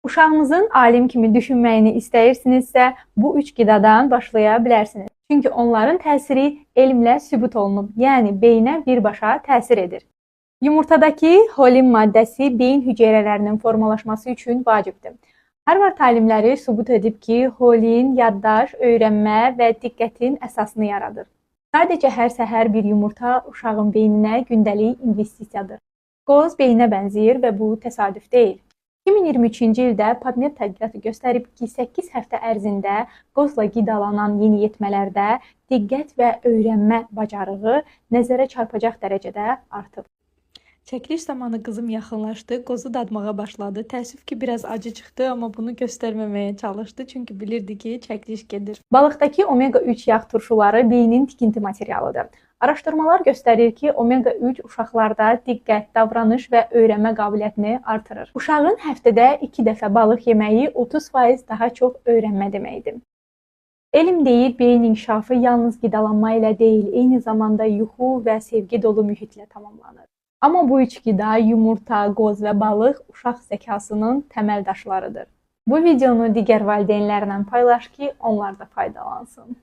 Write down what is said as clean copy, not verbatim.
Uşağınızın alim kimi düşünməyini istəyirsinizsə, bu üç qidadan başlaya bilərsiniz. Çünki onların təsiri elmlə sübut olunub, yəni beyinə birbaşa təsir edir. Yumurtadakı xolin maddəsi beyin hüceyrələrinin formalaşması üçün vacibdir. Harvard alimləri sübut edib ki, xolin yaddaş, öyrənmə və diqqətin əsasını yaradır. Sadəcə hər səhər bir yumurta uşağın beyninə gündəlik investisiyadır. Qoz beyinə bənzəyir və bu təsadüf deyil. 2023-cü ildə PubMed tədqiqatı göstərib ki, 8 həftə ərzində qozla qidalanan yeniyetmələrdə diqqət və öyrənmə bacarığı nəzərə çarpacaq dərəcədə artıb. Çəkiliş zamanı qızım yaxınlaşdı, qozu dadmağa başladı. Təəssüf ki, biraz acı çıxdı, amma bunu göstərməməyə çalışdı, çünki bilirdi ki, çəkiliş gedir. Balıqdakı omega-3 yağ turşuları beynin tikinti materialıdır. Araşdırmalar göstərir ki, omega-3 uşaqlarda diqqət, davranış və öyrənmə qabiliyyətini artırır. Uşağın həftədə 2 dəfə balıq yeməyi 30% daha çox öyrənmə deməkdir. Elm deyir, beyin inkişafı yalnız qidalanma ilə deyil, eyni zamanda yuxu və sevgi dolu mühitlə tamamlanır. Amma bu üç qida, yumurta, qoz və balıq uşaq zəkasının təməl daşlarıdır. Bu videonu digər valideynlərlə paylaş ki, onlar da faydalansın.